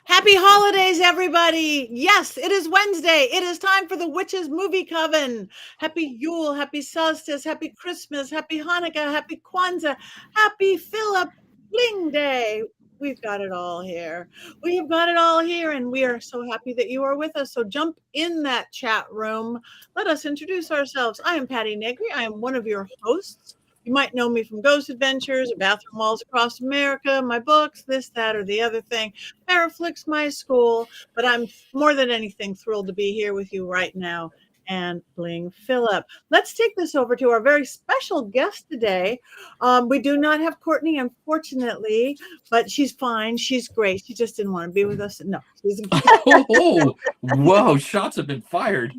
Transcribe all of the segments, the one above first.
Happy holidays, everybody. Yes, it is Wednesday. It is time for the Witches Movie Coven. Happy Yule, happy solstice, happy Christmas, happy Hanukkah, happy Kwanzaa, happy Philip Bling Day. We've got it all here. We have got it all here, and we are so happy that you are with us. So jump in that chat room. Let us introduce ourselves. I am Patti Negri. I am one of your hosts. You might know me from Ghost Adventures, Bathroom Walls Across America, my books, this, that, or the other thing. Paraflix my school, but I'm more than anything thrilled to be here with you right now and Bling Phillip. Let's take this over to our very special guest today. We do not have Courtney, unfortunately, but she's fine. She's great. She just didn't want to be with us. No, she's Oh, whoa, shots have been fired.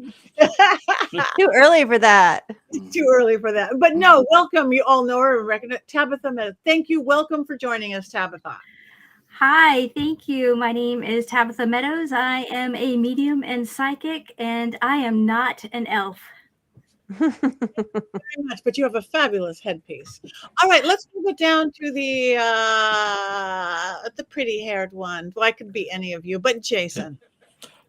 Too early for that. too early for that. But no, welcome. You all know her and recognize Tabitha Meadows. Thank you. Welcome for joining us, Tabitha. Hi, thank you. My name is Tabitha Meadows. I am a medium and psychic, and I am not an elf. Very much, but you have a fabulous headpiece. All right, let's move it down to the pretty-haired one. Well, I could be any of you, but Jason.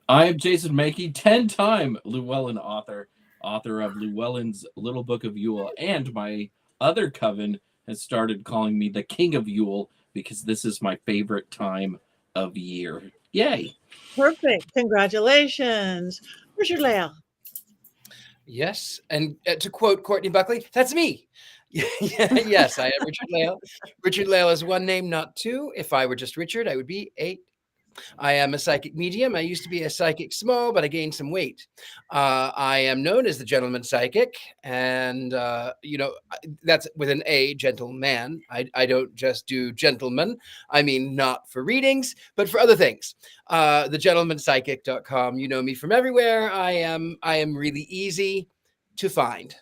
I am Jason Mankey, 10-time Llewellyn author of Llewellyn's Little Book of Yule, and my other coven has started calling me the King of Yule because this is my favorite time of year. Yay! Perfect. Congratulations. Richard-Lael. Yes, and to quote Courtney Buckley, that's me. Yes, I am Richard-Lael. Richard-Lael is one name, not two. If I were just Richard, I would be 8. I am a psychic medium. I used to be a psychic small, but I gained some weight. I am known as the gentleman psychic, and that's with an A, gentleman. I don't just do gentleman. I mean, not for readings, but for other things. Thegentlemanpsychic.com. You know me from everywhere. I am really easy to find.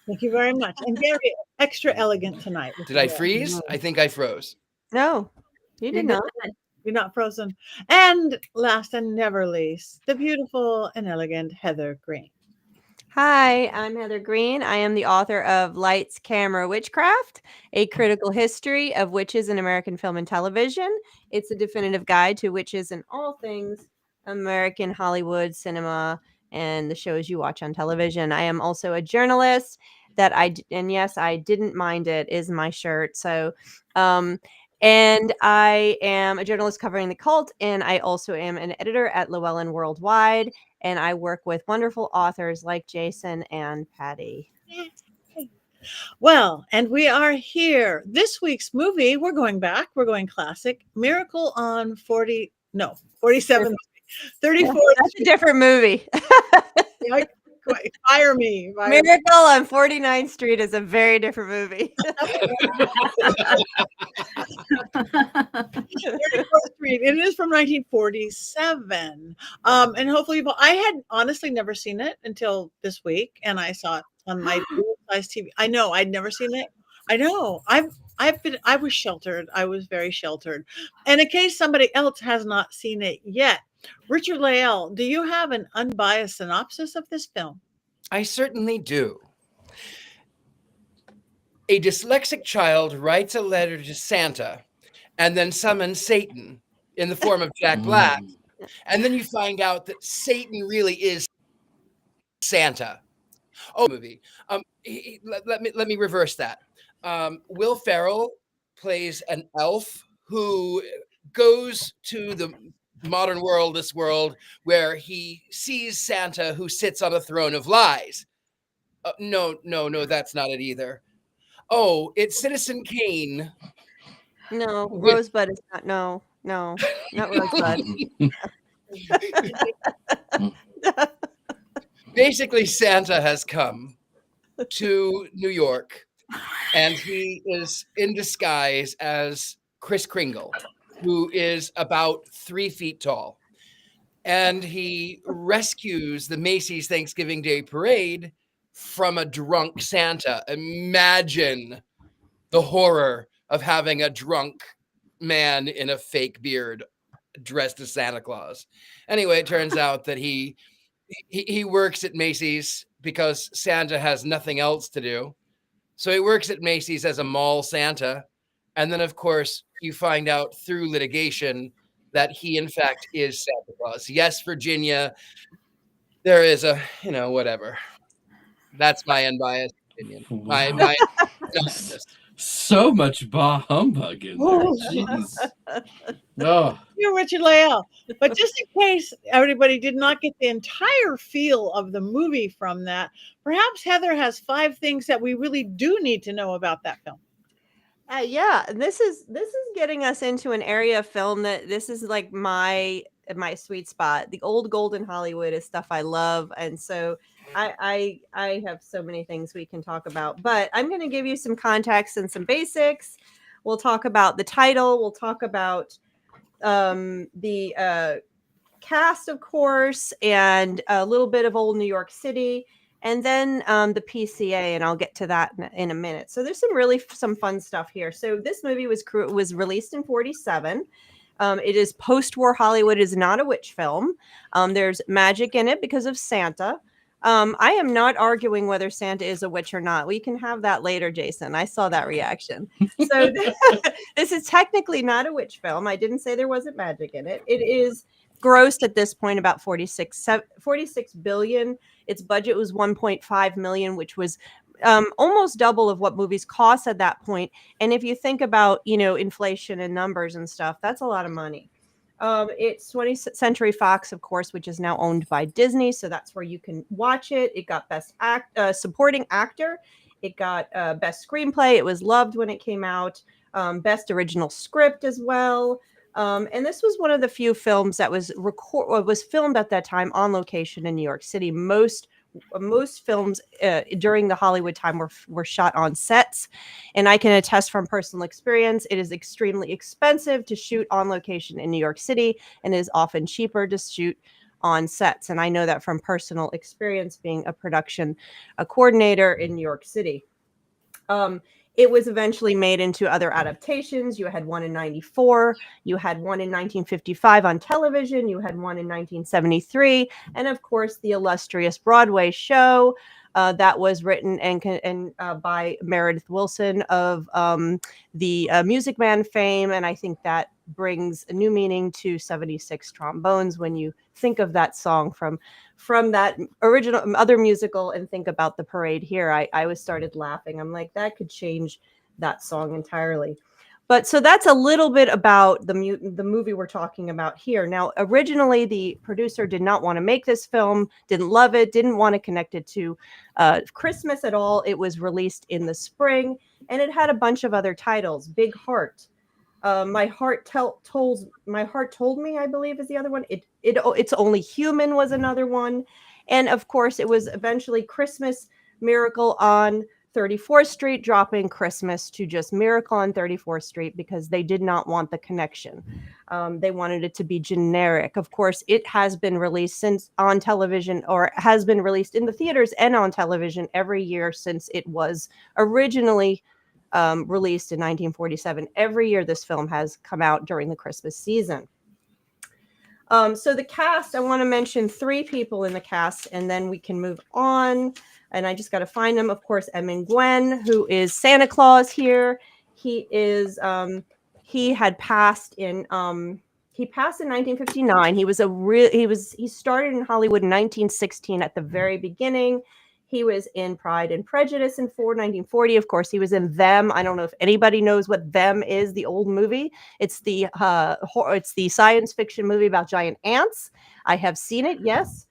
Thank you very much. And very extra elegant tonight. Did I freeze? I think I froze. No, you did not. You're not frozen. And last and never least, the beautiful and elegant Heather Greene. Hi, I'm Heather Greene. I am the author of Lights, Camera, Witchcraft, a critical history of witches in American film and television. It's a definitive guide to witches in all things American Hollywood cinema and the shows you watch on television. I am also a journalist and yes, I didn't mind it is my shirt. So, and I am a journalist covering the cult, and I also am an editor at Llewellyn Worldwide, and I work with wonderful authors like Jason and Patti. Well, and we are here. This week's movie, we're going back. We're going classic. Miracle on 47th, 34th. That's a different movie. Fire me. Miracle on 49th Street is a very different movie. 34th Street. It is from 1947. And hopefully, I had honestly never seen it until this week, and I saw it on my size TV. I know I'd never seen it. I know I was sheltered. I was very sheltered. And in case somebody else has not seen it yet, Richard-Lael, do you have an unbiased synopsis of this film? I certainly do. A dyslexic child writes a letter to Santa and then summons Satan in the form of Jack Black. And then you find out that Satan really is Santa. Oh, movie. Let me reverse that. Will Ferrell plays an elf who goes to the modern world, this world, where he sees Santa who sits on a throne of lies. No, that's not it either. Oh, it's Citizen Kane. No, Rosebud is not. No, not Rosebud. Basically, Santa has come to New York, and he is in disguise as Kris Kringle, who is about 3 feet tall. And he rescues the Macy's Thanksgiving Day Parade from a drunk Santa. Imagine the horror of having a drunk man in a fake beard dressed as Santa Claus. Anyway, it turns out that he works at Macy's because Santa has nothing else to do. So he works at Macy's as a mall Santa. And then, of course, you find out through litigation that he, in fact, is Santa Claus. Yes, Virginia, there is a, whatever. That's my unbiased opinion. My Wow. analysis. So much bah humbug in there. Oh. Jeez. Oh, You, Richard-Lael. But just in case everybody did not get the entire feel of the movie from that, perhaps Heather has 5 things that we really do need to know about that film. Yeah, this is getting us into an area of film that this is like my sweet spot. The old golden Hollywood is stuff I love, and so I have so many things we can talk about. But I'm going to give you some context and some basics. We'll talk about the title. We'll talk about the cast, of course, and a little bit of old New York City. And then the PCA, and I'll get to that in a minute. So there's some fun stuff here. So this movie was released in 1947. It is post-war Hollywood. It is not a witch film. There's magic in it because of Santa. I am not arguing whether Santa is a witch or not. We can have that later, Jason. I saw that reaction. So this is technically not a witch film. I didn't say there wasn't magic in it. It is grossed at this point about 46 billion. Its budget was 1.5 million, which was almost double of what movies cost at that point. And if you think about, inflation and numbers and stuff, that's a lot of money. It's 20th Century Fox, of course, which is now owned by Disney. So that's where you can watch it. It got best supporting actor. It got best screenplay. It was loved when it came out. Best original script as well. And this was one of the few films that was filmed at that time on location in New York City. Most films during the Hollywood time were shot on sets, and I can attest from personal experience, it is extremely expensive to shoot on location in New York City, and it is often cheaper to shoot on sets. And I know that from personal experience being a production coordinator in New York City. It was eventually made into other adaptations. You had one in 1994. You had one in 1955 on television. You had one in 1973. And of course, the illustrious Broadway show that was written by Meredith Willson of the Music Man fame. And I think that brings a new meaning to 76 Trombones when you think of that song from that original other musical and think about the parade here. I started laughing. I'm like, that could change that song entirely. But so that's a little bit about the movie we're talking about here. Now, originally, the producer did not want to make this film, didn't love it, didn't want to connect it to Christmas at all. It was released in the spring, and it had a bunch of other titles. Big Heart, My Heart Told Me, I believe, is the other one. It's Only Human was another one. And of course, it was eventually Christmas Miracle on 34th Street, dropping Christmas to just Miracle on 34th Street because they did not want the connection. They wanted it to be generic. Of course, it has been released since on television, or has been released in the theaters and on television every year since it was originally released in 1947. Every year this film has come out during the Christmas season. So the cast, I want to mention 3 people in the cast, and then we can move on. And I just got to find them. Of course, Edmund Gwenn, who is Santa Claus here. He is he passed in 1959. He started in Hollywood in 1916 at the very beginning. He was in Pride and Prejudice in 1940. Of course, he was in Them. I don't know if anybody knows what Them is, the old movie. It's the science fiction movie about giant ants. I have seen it, yes.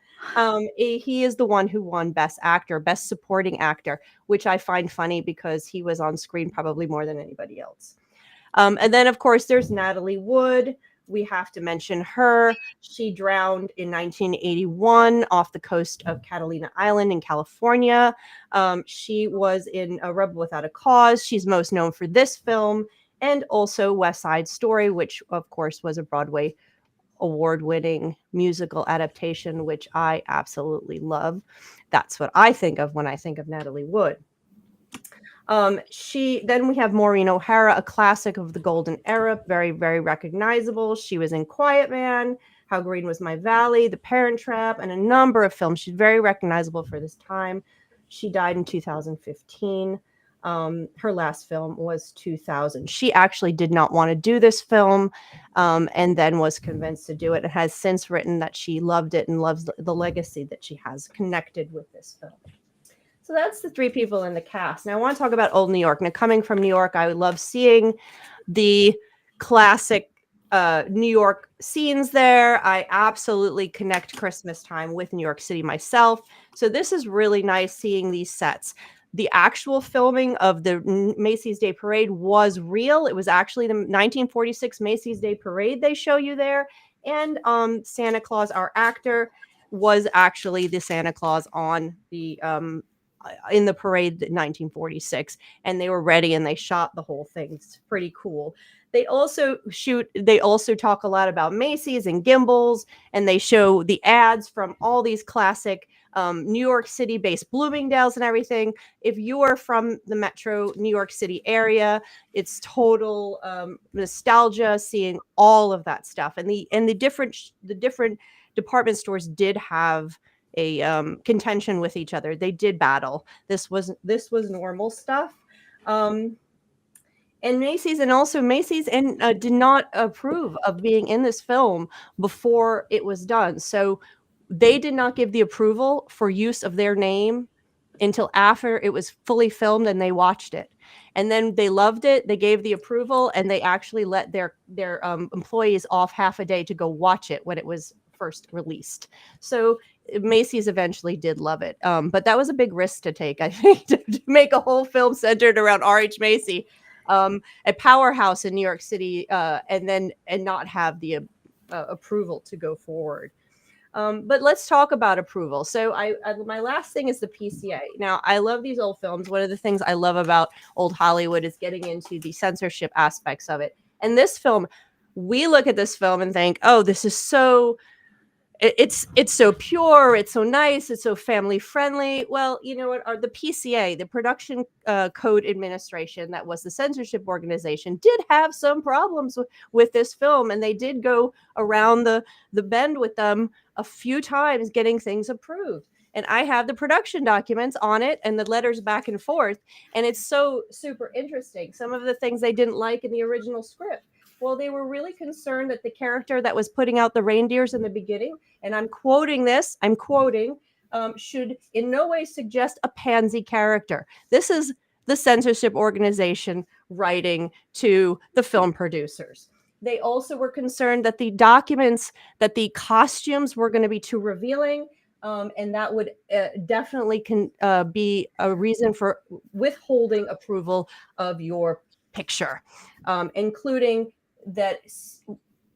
He is the one who won Best Actor, Best Supporting Actor, which I find funny because he was on screen probably more than anybody else. And then, of course, there's Natalie Wood. We have to mention her. She drowned in 1981 off the coast of Catalina Island in California. She was in A Rebel Without a Cause. She's most known for this film and also West Side Story, which, of course, was a Broadway award-winning musical adaptation, which I absolutely love. That's what I think of when I think of Natalie Wood. Then we have Maureen O'Hara, a classic of the golden era, very, very recognizable. She was in Quiet Man, How Green Was My Valley, The Parent Trap, and a number of films. She's very recognizable for this time. She died in 2015. Her last film was 2000. She actually did not want to do this film, and then was convinced to do it. It has since written that she loved it and loves the legacy that she has connected with this film. So that's the three people in the cast. Now I want to talk about Old New York. Now, coming from New York, I would love seeing the classic New York scenes there. I absolutely connect Christmas time with New York City myself. So this is really nice seeing these sets. The actual filming of the Macy's Day Parade was real. It was actually the 1946 Macy's Day Parade they show you there. And Santa Claus, our actor, was actually the Santa Claus on the in the parade in 1946. And they were ready and they shot the whole thing. It's pretty cool. They also talk a lot about Macy's and gimbals, and they show the ads from all these classic New York City based Bloomingdale's and everything. If you are from the metro New York City area, it's total nostalgia seeing all of that stuff. And the different department stores did have a contention with each other. They did battle. This was normal stuff. And Macy's did not approve of being in this film before it was done. So they did not give the approval for use of their name until after it was fully filmed and they watched it. And then they loved it. They gave the approval, and they actually let their employees off half a day to go watch it when it was first released. So Macy's eventually did love it. But that was a big risk to take, I think, to make a whole film centered around R.H. Macy, a powerhouse in New York City, and not have the approval to go forward. But let's talk about approval. So my last thing is the PCA. Now, I love these old films. One of the things I love about old Hollywood is getting into the censorship aspects of it. And this film, we look at this film and think, oh, this is so... It's so pure, it's so nice, it's so family friendly. Well, you know what? The PCA, the Production Code Administration, that was the censorship organization, did have some problems with this film, and they did go around the bend with them a few times getting things approved. And I have the production documents on it and the letters back and forth, and it's so super interesting. Some of the things they didn't like in the original script. Well, they were really concerned that the character that was putting out the reindeers in the beginning, and I'm quoting, should in no way suggest a pansy character. This is the censorship organization writing to the film producers. They also were concerned that the costumes were going to be too revealing, and that would definitely be a reason for withholding approval of your picture, including that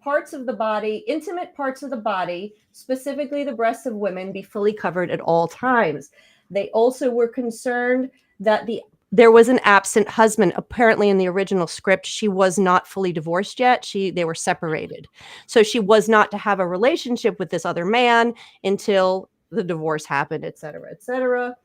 parts of the body, intimate parts of the body, specifically the breasts of women, be fully covered at all times. They also were concerned that there was an absent husband. Apparently in the original script, she was not fully divorced yet. They were separated. So she was not to have a relationship with this other man until the divorce happened, et cetera, et cetera.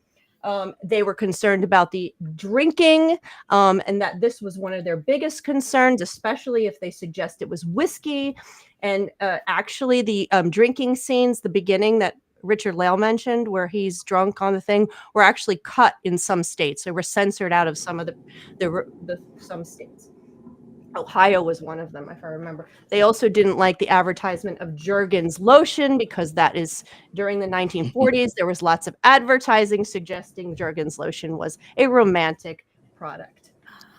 They were concerned about the drinking, and that this was one of their biggest concerns, especially if they suggest it was whiskey. And actually the drinking scenes, the beginning that Richard-Lael mentioned, where he's drunk on the thing, were actually cut in some states. They were censored out of some of some states. Ohio was one of them, if I remember. They also didn't like the advertisement of Jergens lotion, because that is during the 1940s. There was lots of advertising suggesting Jergens lotion was a romantic product.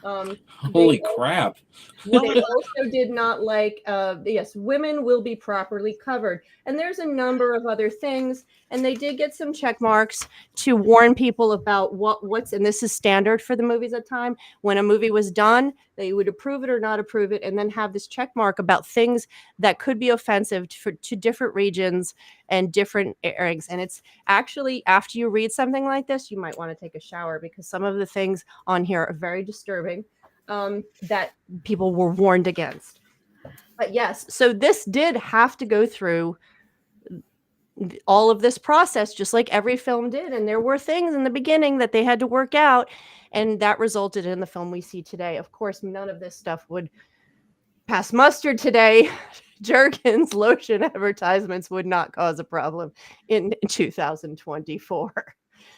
Holy crap. They also did not like, yes, women will be properly covered. And there's a number of other things. And they did get some check marks to warn people about what's, and this is standard for the movies at the time. When a movie was done, they would approve it or not approve it, and then have this check mark about things that could be offensive to different regions and different airings. And it's actually, after you read something like this, you might want to take a shower, because some of the things on here are very disturbing, that people were warned against. But yes, so this did have to go through all of this process, just like every film did. And there were things in the beginning that they had to work out, and that resulted in the film we see today. Of course, none of this stuff would pass muster today. Jergens lotion advertisements would not cause a problem in 2024.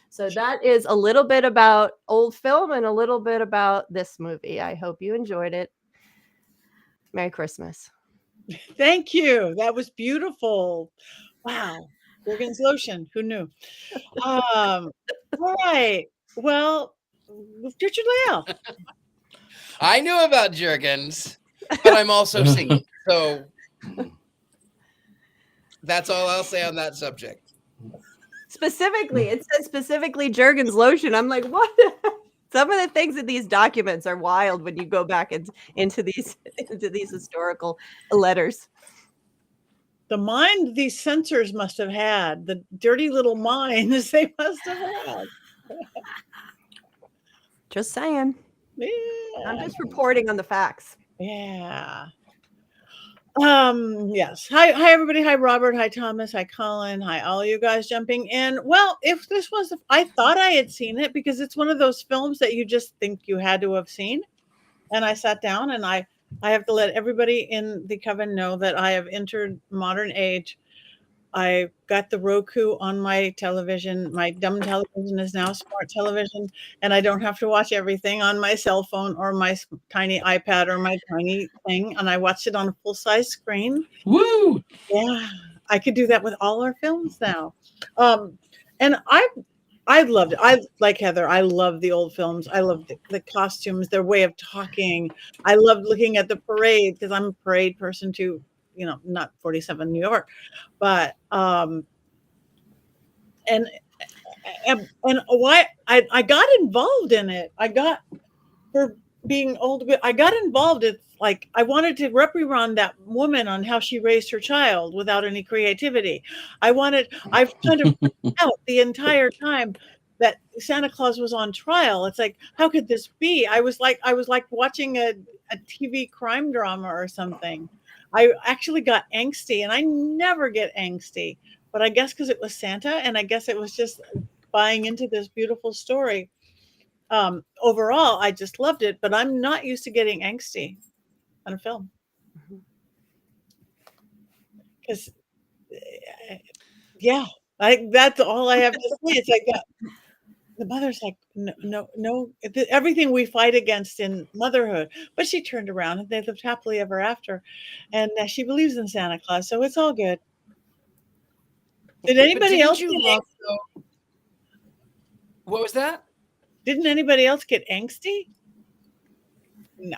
So that is a little bit about old film and a little bit about this movie. I hope you enjoyed it. Merry Christmas. Thank you. That was beautiful. Wow. Jergens lotion. Who knew? All right. Well, Richard-Lael. I knew about Jergens, but I'm also single. So that's all I'll say on that subject. Specifically, it says specifically Jergens lotion. I'm like, what? Some of the things in these documents are wild when you go back into these historical letters. The mind these censors must have had, the dirty little minds they must have had. Just saying. Yeah. I'm just reporting on the facts. Yeah. Yes. Hi everybody. Hi Robert. Hi Thomas. Hi Colin. Hi all you guys jumping in. Well, if this was, I thought I had seen it because it's one of those films that you just think you had to have seen. And I sat down and I have to let everybody in the coven know that I have entered modern age. I got the Roku on my television. My dumb television is now smart television, and I don't have to watch everything on my cell phone or my tiny iPad or my tiny thing. And I watched it on a full-size screen. Woo! Yeah, I could do that with all our films now. And I loved it. I like Heather. I love the old films. I love the costumes, their way of talking. I loved looking at the parade because I'm a parade person too. You know, not 47 New York, but and why I got involved in it. I got, for being old, I got involved. It's like I wanted to reprimand that woman on how she raised her child without any creativity. I've kind of out the entire time that Santa Claus was on trial. It's like, how could this be? I was like watching a TV crime drama or something. I actually got angsty, and I never get angsty, but I guess because it was Santa, and I guess it was just buying into this beautiful story. Overall, I just loved it, but I'm not used to getting angsty on a film. Because, yeah, that's all I have to say. It's like that. The mother's like, no, everything we fight against in motherhood. But she turned around and they lived happily ever after. And she believes in Santa Claus, so it's all good. Did anybody else get angsty? What was that? Didn't anybody else get angsty? No.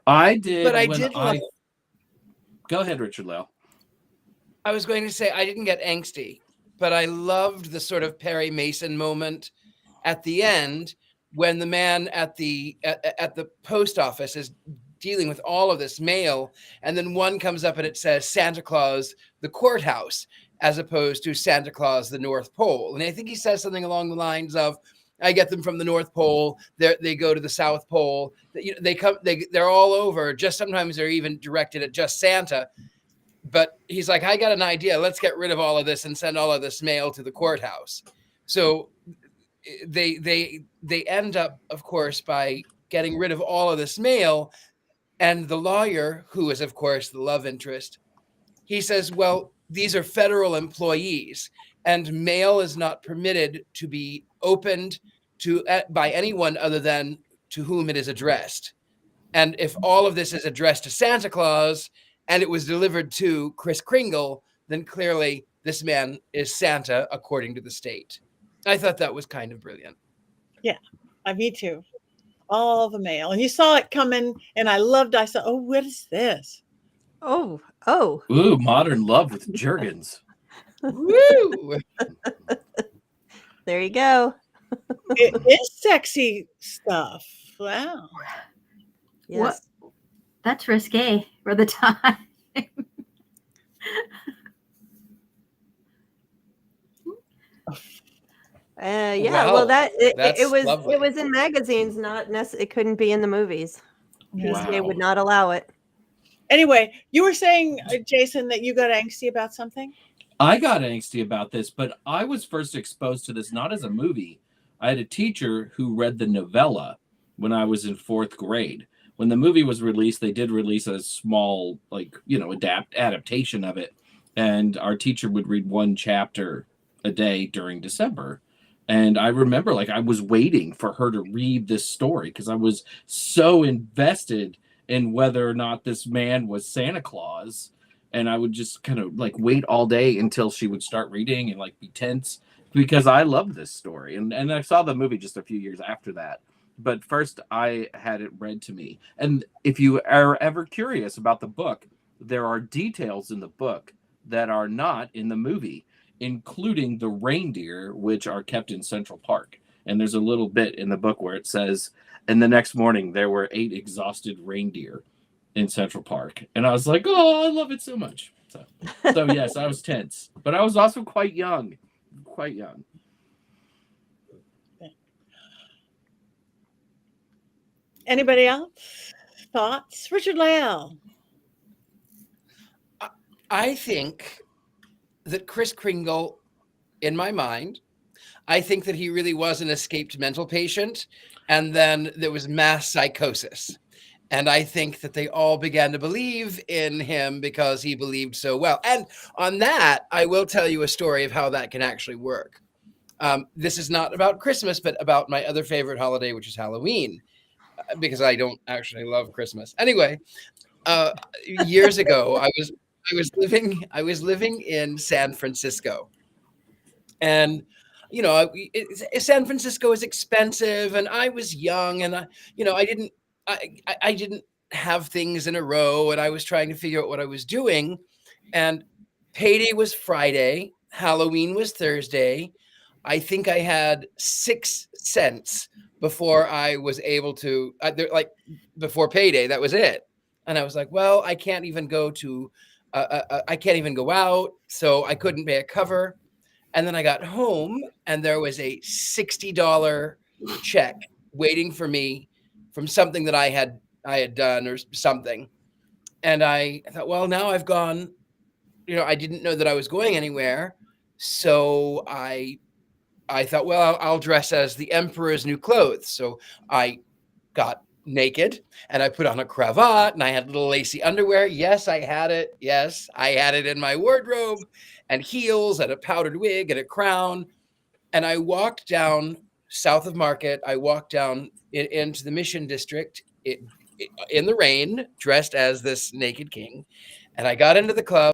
I did. But I did love. Go ahead, Richard-Lael. I was going to say I didn't get angsty, but I loved the sort of Perry Mason moment at the end when the man at the post office is dealing with all of this mail, and then one comes up and it says Santa Claus, the courthouse, as opposed to Santa Claus, the North Pole. And I think he says something along the lines of, I get them from the North Pole. They go to the South Pole. They're all over. Just sometimes they're even directed at just Santa. But he's like, I got an idea. Let's get rid of all of this and send all of this mail to the courthouse. So they end up, of course, by getting rid of all of this mail. And the lawyer, who is, of course, the love interest, he says, well, these are federal employees, and mail is not permitted to be opened to by anyone other than to whom it is addressed. And if all of this is addressed to Santa Claus and it was delivered to Kris Kringle, then clearly this man is Santa according to the state. I thought that was kind of brilliant. Yeah, me too. All the mail. And you saw it coming, and I said, oh, what is this? Oh. Ooh, modern love with Jergens. Woo! There you go. It is sexy stuff. Wow. Yes. What? That's risque for the time. Yeah. Wow, Well, it was lovely. it was in magazines, not necessarily. It couldn't be in the movies. PCA would not allow it. Anyway, you were saying, Jason, that you got angsty about something? I got angsty about this, but I was first exposed to this not as a movie. I had a teacher who read the novella when I was in 4th grade. When the movie was released, they did release a small, adaptation of it. And our teacher would read one chapter a day during December. And I remember, like, I was waiting for her to read this story because I was so invested in whether or not this man was Santa Claus. And I would just kind of like wait all day until she would start reading and like be tense because I loved this story. And I saw the movie just a few years after that. But first, I had it read to me. And if you are ever curious about the book, there are details in the book that are not in the movie, including the reindeer, which are kept in Central Park. And there's a little bit in the book where it says, and the next morning there were 8 exhausted reindeer in Central Park. And I was like, oh, I love it so much. So yes, I was tense, but I was also quite young. Anybody else? Thoughts? Richard-Lael. I think that Kris Kringle, in my mind, I think that he really was an escaped mental patient, and then there was mass psychosis. And I think that they all began to believe in him because he believed so well. And on that, I will tell you a story of how that can actually work. This is not about Christmas, but about my other favorite holiday, which is Halloween, because I don't actually love Christmas. Anyway, years ago, I was living in San Francisco, and San Francisco is expensive, and I was young, and I didn't have things in a row, and I was trying to figure out what I was doing. And payday was Friday, Halloween was Thursday. I think I had 6 cents before I was able to, before payday, that was it. And I was like, well, I can't even go out, so I couldn't pay a cover. And then I got home, and there was a $60 check waiting for me from something that I had done or something. And I thought, well, now I've gone, I didn't know that I was going anywhere. So I thought, well, I'll dress as the emperor's new clothes. So I got naked and I put on a cravat and I had little lacy underwear. Yes, I had it. Yes, I had it in my wardrobe, and heels and a powdered wig and a crown. And I walked down south of Market. I walked down into the Mission District in the rain, dressed as this naked king. And I got into the club.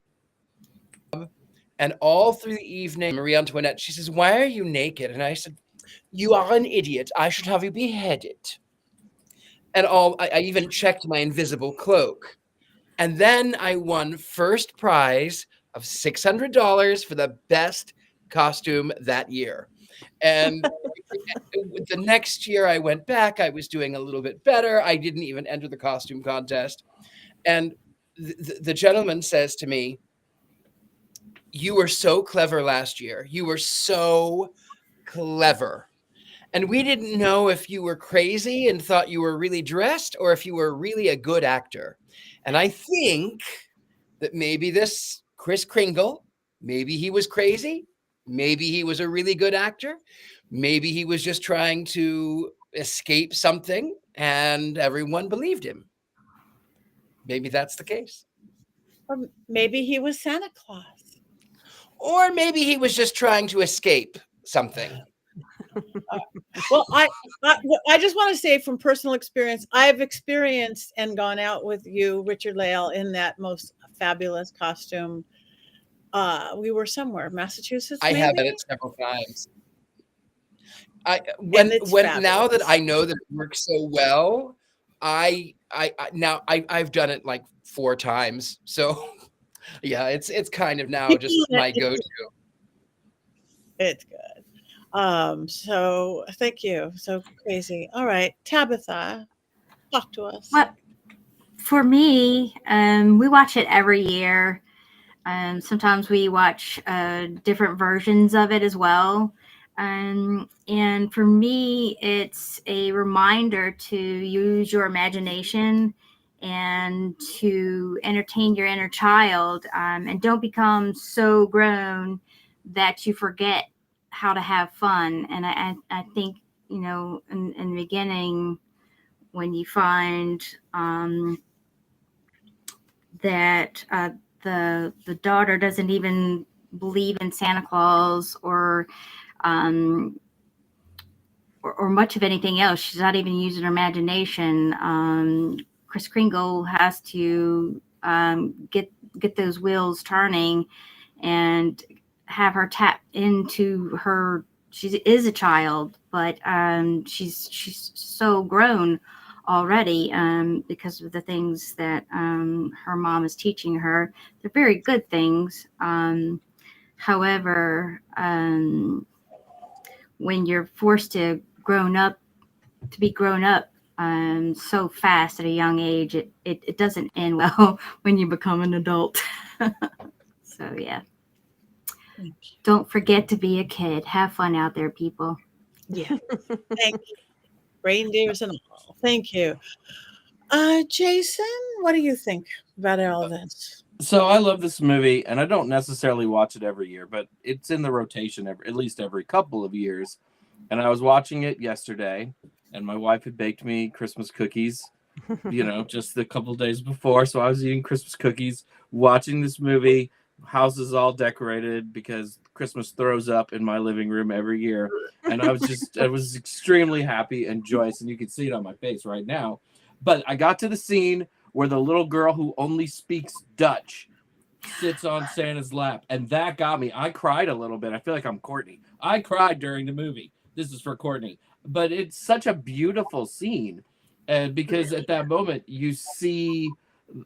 And all through the evening, Marie Antoinette, she says, "Why are you naked?" And I said, "You are an idiot. I should have you beheaded." And I even checked my invisible cloak. And then I won first prize of $600 for the best costume that year. And the next year I went back, I was doing a little bit better. I didn't even enter the costume contest. And the gentleman says to me, "You were so clever last year. You were so clever. And we didn't know if you were crazy and thought you were really dressed or if you were really a good actor." And I think that maybe this Kris Kringle, maybe he was crazy. Maybe he was a really good actor. Maybe he was just trying to escape something and everyone believed him. Maybe that's the case. Or maybe he was Santa Claus. Or maybe he was just trying to escape something. Well, I just want to say from personal experience, I've experienced and gone out with you, Richard-Lael, in that most fabulous costume. We were somewhere, Massachusetts. I maybe? have done it several times. Now that I know that it works so well, I've done it like 4 times. So yeah, it's kind of now just my go-to. It's good. So thank you. So crazy. All right, Tabitha, talk to us. Well, for me, we watch it every year. Sometimes we watch different versions of it as well. And for me, it's a reminder to use your imagination and to entertain your inner child, and don't become so grown that you forget how to have fun. And I think, in the beginning, when you find that the daughter doesn't even believe in Santa Claus or much of anything else. She's not even using her imagination. Kris Kringle has to get those wheels turning and have her tap into her. She is a child, but she's so grown already because of the things that her mom is teaching her. They're very good things. However, when you're forced to be grown up so fast at a young age, it doesn't end well when you become an adult. So yeah, don't forget to be a kid. Have fun out there, people. Yeah. Thank you. Reindeers and all. Thank you. Jason, what do you think about all this? So I love this movie, and I don't necessarily watch it every year, but it's in the rotation at least every couple of years. And I was watching it yesterday, and my wife had baked me Christmas cookies, just a couple of days before. So I was eating Christmas cookies, watching this movie. House is all decorated because Christmas throws up in my living room every year. And I was extremely happy and joyous, and you can see it on my face right now. But I got to the scene where the little girl who only speaks Dutch sits on Santa's lap, and that got me. I cried a little bit. I feel like I'm Courtney. I cried during the movie. This is for Courtney. But it's such a beautiful scene, because at that moment you see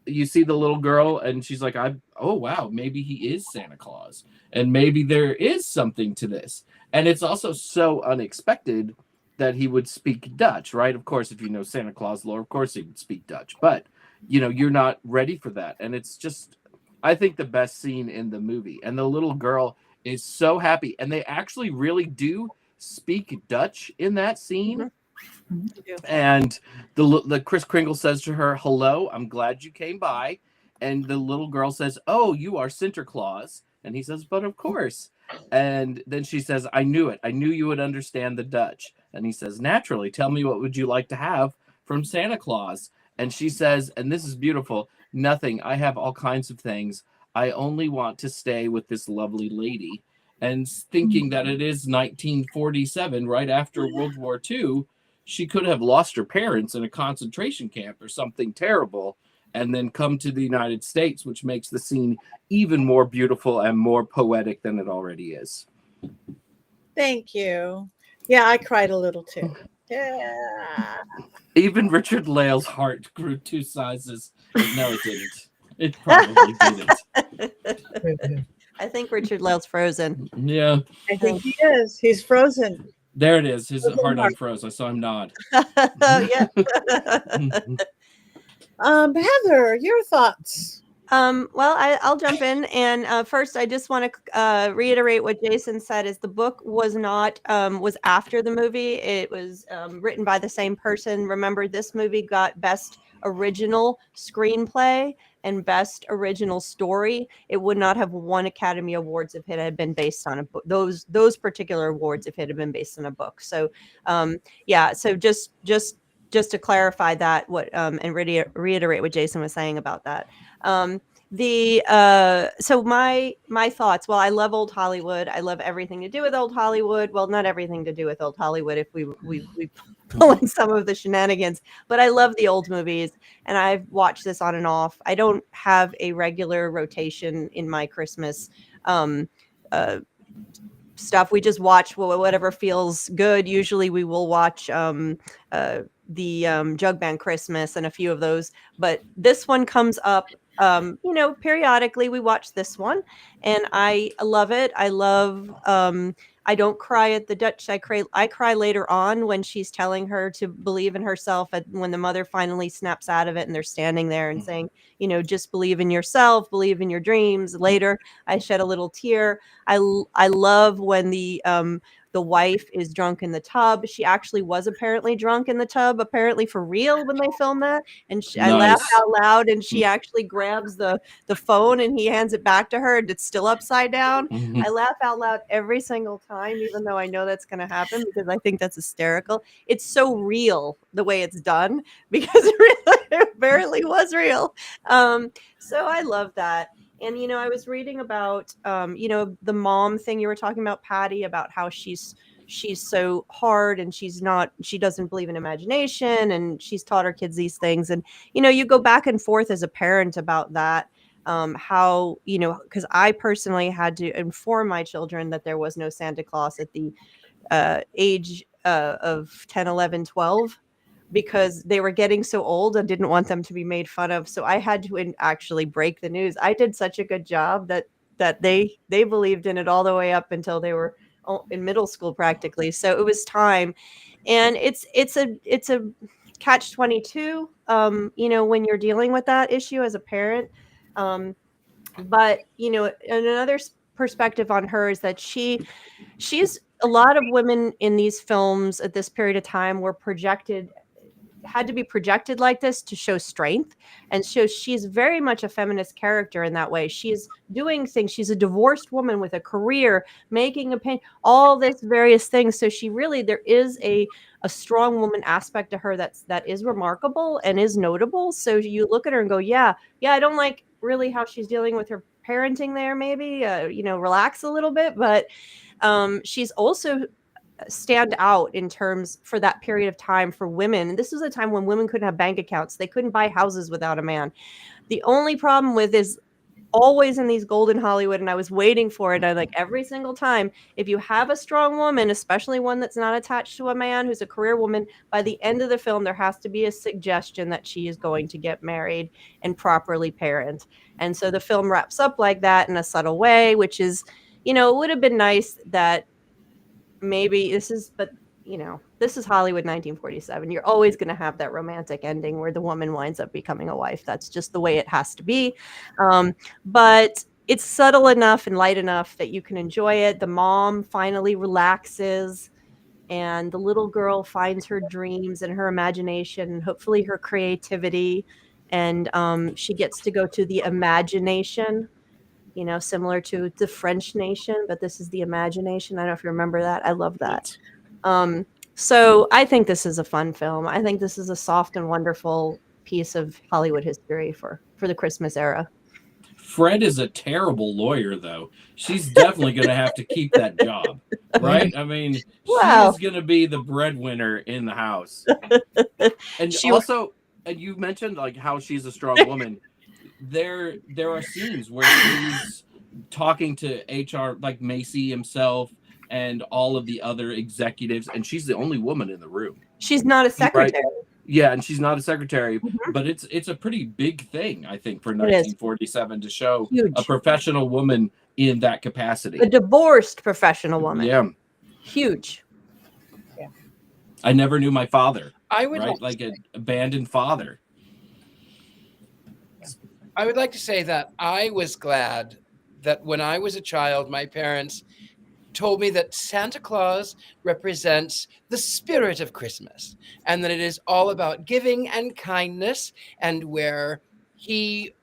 the little girl, and she's like, oh wow, maybe he is Santa Claus, and maybe there is something to this. And it's also so unexpected that he would speak Dutch, right? Of course, if you know Santa Claus lore, of course he would speak Dutch, but you're not ready for that. And it's just, I think, the best scene in the movie. And the little girl is so happy, and they actually really do speak Dutch in that scene. And the Kris Kringle says to her, "Hello, I'm glad you came by." And the little girl says, "Oh, you are Santa Claus." And he says, "But of course." And then she says, "I knew it. I knew you would understand the Dutch." And he says, "Naturally, tell me, what would you like to have from Santa Claus?" And she says, and this is beautiful, "Nothing. I have all kinds of things. I only want to stay with this lovely lady." And thinking that it is 1947, right after World War II, she could have lost her parents in a concentration camp or something terrible, and then come to the United States, which makes the scene even more beautiful and more poetic than it already is. Thank you. Yeah, I cried a little too. Yeah. Even Richard-Lael's heart grew 2 sizes. No, it didn't. It probably didn't. I think Richard-Lael's frozen. Yeah. I think he is. He's frozen. There it is. His heart unfroze. I saw him nod. Yeah. Heather, your thoughts? Well, I'll jump in, and first, I just want to reiterate what Jason said: is the book was not was after the movie. It was written by the same person. Remember, this movie got Best Original Screenplay and Best Original Story. It would not have won Academy Awards if it had been based on a book. Those particular awards if it had been based on a book. So, yeah. So just to clarify that, and reiterate what Jason was saying about that. So my thoughts. Well, I love old Hollywood. I love everything to do with old Hollywood. Well, not everything to do with old Hollywood if we pull in some of the shenanigans, but I love the old movies, and I've watched this on and off. I don't have a regular rotation in my Christmas stuff. We just watch whatever feels good. Usually we will watch the Jug Band Christmas and a few of those, but this one comes up periodically. We watch this one, and I love it. I love I don't cry at the Dutch. I cry later on when she's telling her to believe in herself, when the mother finally snaps out of it and they're standing there and saying, just believe in yourself, believe in your dreams. Later, I shed a little tear. I love when the wife is drunk in the tub. She actually was apparently drunk in the tub, apparently for real, when they filmed that. And Nice. I laughed out loud, and she actually grabs the phone and he hands it back to her, and it's still upside down. I laugh out loud every single time, even though I know that's going to happen, because I think that's hysterical. It's so real the way it's done, because it apparently was real. So I love that. And I was reading about the mom thing you were talking about, Patti, about how she's so hard and she doesn't believe in imagination, and she's taught her kids these things. And you go back and forth as a parent about that. How because I personally had to inform my children that there was no Santa Claus at the age of 10, 11, 12, because they were getting so old and didn't want them to be made fun of. So I had to actually break the news. I did such a good job that they believed in it all the way up until they were in middle school practically. So it was time. And it's a catch-22, when you're dealing with that issue as a parent. But another perspective on her is that she's a lot of women in these films at this period of time had to be projected like this to show strength. And so she's very much a feminist character in that way. She's doing things. She's a divorced woman with a career, making a pain, all this various things. So there is a strong woman aspect to her that is remarkable and is notable. So you look at her and go, yeah, I don't like really how she's dealing with her parenting there, maybe, relax a little bit. But she's also stand out in terms for that period of time for women. And this was a time when women couldn't have bank accounts. They couldn't buy houses without a man. The only problem with is always in these golden Hollywood, and I was waiting for it. I like every single time, if you have a strong woman, especially one that's not attached to a man, who's a career woman, by the end of the film, there has to be a suggestion that she is going to get married and properly parent. And so the film wraps up like that in a subtle way, which is, it would have been nice that maybe this is Hollywood 1947. You're always going to have that romantic ending where the woman winds up becoming a wife. That's just the way it has to be. But it's subtle enough and light enough that you can enjoy it. The mom finally relaxes, and the little girl finds her dreams and her imagination, and hopefully her creativity. And she gets to go to the imagination, similar to the French nation, but this is the imagination. I don't know if you remember that. I love that. So I think this is a fun film. I think this is a soft and wonderful piece of Hollywood history for the Christmas era. Fred is a terrible lawyer, though. She's definitely going to have to keep that job, right? I mean, she's going to be the breadwinner in the house. And and you mentioned like how she's a strong woman. There are scenes where she's talking to HR, like Macy himself and all of the other executives, and she's the only woman in the room. She's not a secretary. Right? Yeah, and she's not a secretary, but it's a pretty big thing, I think, for 1947 to show a professional woman in that capacity. A divorced professional woman. Yeah. Huge. Yeah. I never knew my father. I would like an abandoned father. I would like to say that I was glad that when I was a child, my parents told me that Santa Claus represents the spirit of Christmas, and that it is all about giving and kindness, and where he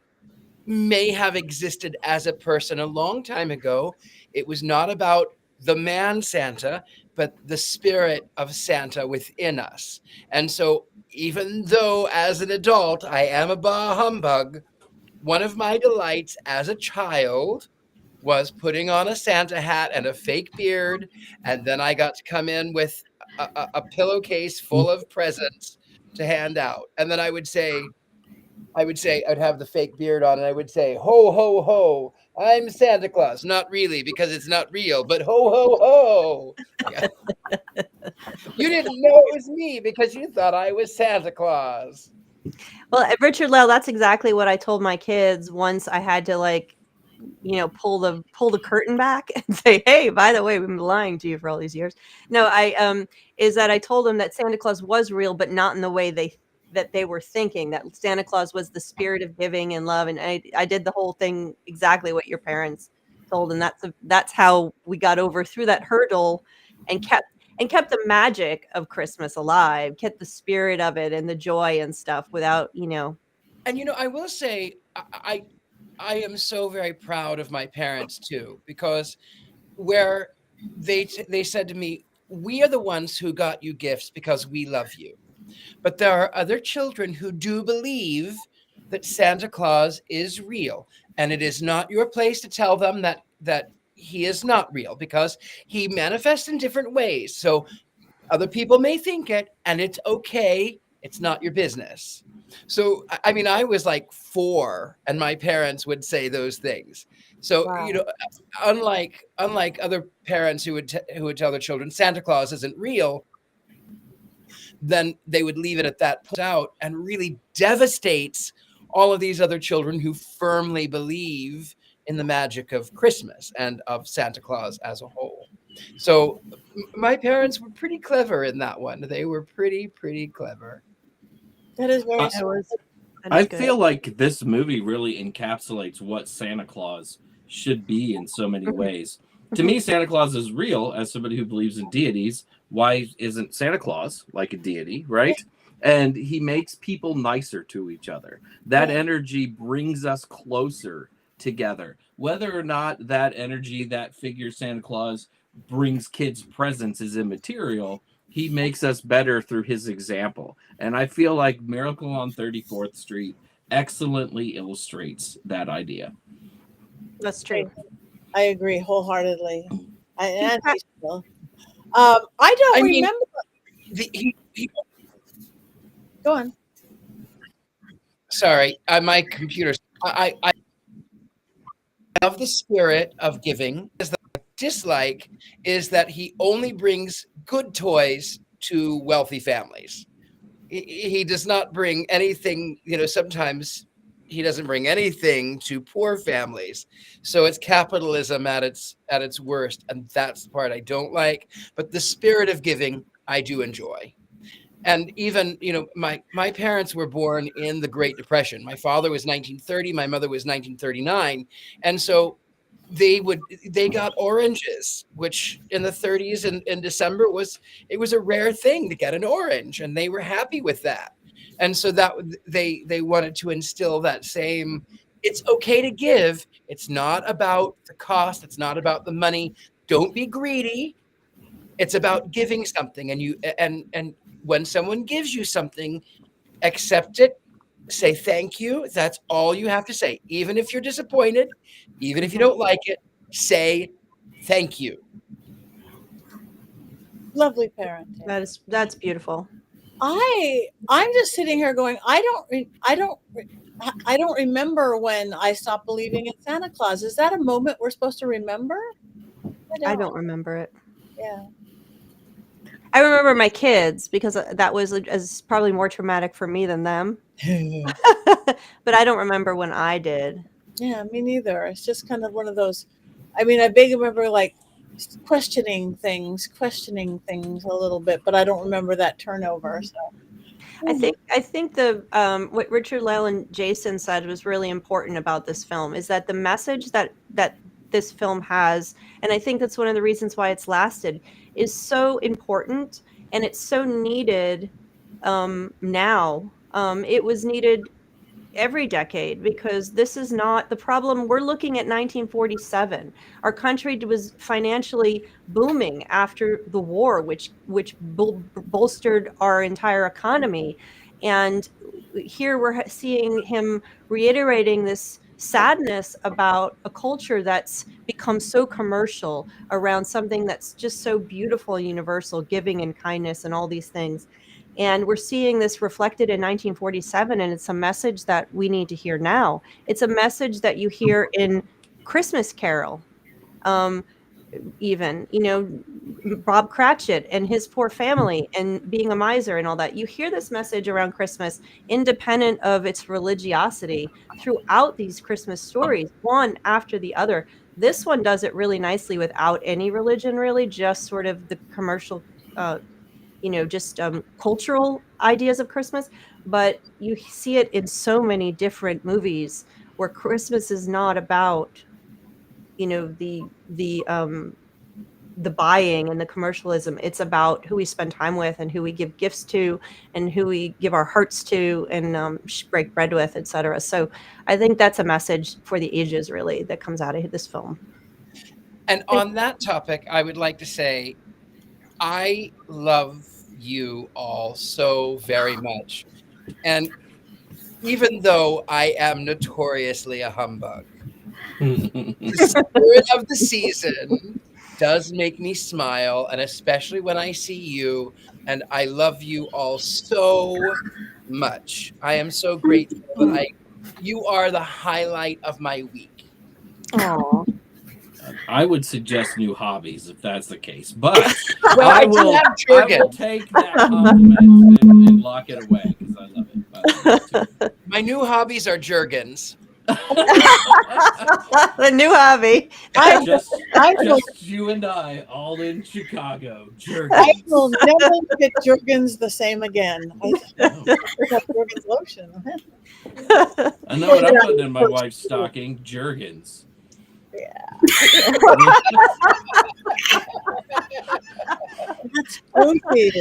may have existed as a person a long time ago, it was not about the man Santa, but the spirit of Santa within us. And so even though as an adult I am a bah humbug, one of my delights as a child was putting on a Santa hat and a fake beard, and then I got to come in with a pillowcase full of presents to hand out. And then I'd have the fake beard on, and I would say, ho, ho, ho, I'm Santa Claus. Not really, because it's not real, but ho, ho, ho. Yeah. You didn't know it was me because you thought I was Santa Claus. Well, Richard-Lael, that's exactly what I told my kids once I had to pull the curtain back and say, hey, by the way, we've been lying to you for all these years. No, is that I told them that Santa Claus was real, but not in the way that they were thinking, that Santa Claus was the spirit of giving and love. And I did the whole thing exactly what your parents told. And that's how we got over through that hurdle and kept the magic of Christmas alive, kept the spirit of it and the joy and stuff without. And, I will say, I am so very proud of my parents too, because where they said to me, we are the ones who got you gifts because we love you. But there are other children who do believe that Santa Claus is real, and it is not your place to tell them that he is not real, because he manifests in different ways. So other people may think it, and it's okay. It's not your business. So, I mean, I was like 4, and my parents would say those things. So, Wow. unlike other parents who would tell their children Santa Claus isn't real, then they would leave it at that point out, and really devastates all of these other children who firmly believe in the magic of Christmas and of Santa Claus as a whole. So my parents were pretty clever in that one. They were pretty clever. That is very That was that I is good. feel like this movie really encapsulates what Santa Claus should be in so many ways. To me, Santa Claus is real. As somebody who believes in deities, why isn't Santa Claus like a deity, right? And he makes people nicer to each other. That energy brings us closer together. Whether or not that energy, that figure Santa Claus brings kids presents is immaterial, he makes us better through his example. And I feel like Miracle on 34th Street excellently illustrates that idea. That's true. I agree wholeheartly. I don't mean, remember. Go on. Sorry, my computer. I love the spirit of giving. The dislike is that he only brings good toys to wealthy families. He does not bring anything. Sometimes he doesn't bring anything to poor families. So it's capitalism at its worst, and that's the part I don't like. But the spirit of giving, I do enjoy. And even, my parents were born in the Great Depression. My father was 1930, my mother was 1939. And so they got oranges, which in the 30s in December it was a rare thing to get an orange, and they were happy with that. And so that they wanted to instill that same, it's okay to give. It's not about the cost. It's not about the money. Don't be greedy. It's about giving something. And when someone gives you something, accept it, say thank you. That's all you have to say. Even if you're disappointed, even if you don't like it, say thank you. Lovely parenting. That's beautiful. I'm just sitting here going, I don't remember when I stopped believing in Santa Claus. Is that a moment we're supposed to remember? I don't remember it. Yeah. I remember my kids, because that was probably more traumatic for me than them. But I don't remember when I did. Yeah, me neither. It's just kind of one of those. I mean, I vaguely remember like questioning things a little bit, but I don't remember that turnover. So I think the what Richard-Lael and Jason said was really important about this film is that the message that this film has, and I think that's one of the reasons why it's lasted, is so important, and it's so needed now. It was needed every decade, because this is not the problem. We're looking at 1947. Our country was financially booming after the war, which bolstered our entire economy. And here we're seeing him reiterating this sadness about a culture that's become so commercial around something that's just so beautiful and universal, giving and kindness and all these things. And we're seeing this reflected in 1947, and it's a message that we need to hear now. It's a message that you hear in Christmas Carol. Even, Bob Cratchit and his poor family and being a miser and all that. You hear this message around Christmas, independent of its religiosity, throughout these Christmas stories, one after the other. This one does it really nicely without any religion, really, just sort of the commercial cultural ideas of Christmas, but you see it in so many different movies where Christmas is not about, the buying and the commercialism. It's about who we spend time with and who we give gifts to and who we give our hearts to and break bread with, etc. So I think that's a message for the ages, really, that comes out of this film. And on that topic, I would like to say, I love you all so very much. And even though I am notoriously a humbug. The spirit of the season does make me smile, and especially when I see you, and I love you all so much. I am so grateful that you are the highlight of my week. Aw. I would suggest new hobbies if that's the case, but Well, I will. do have I Jurgen. will take that compliment and lock it away because I love it. I love it too. My new hobbies are Jurgens. The new hobby. just will, you and I, all in Chicago. I Jergens. will never get Jergens the same again. I Oh, got Jergens lotion. I know what I'm putting in my wife's stocking. Jergens. That's spooky.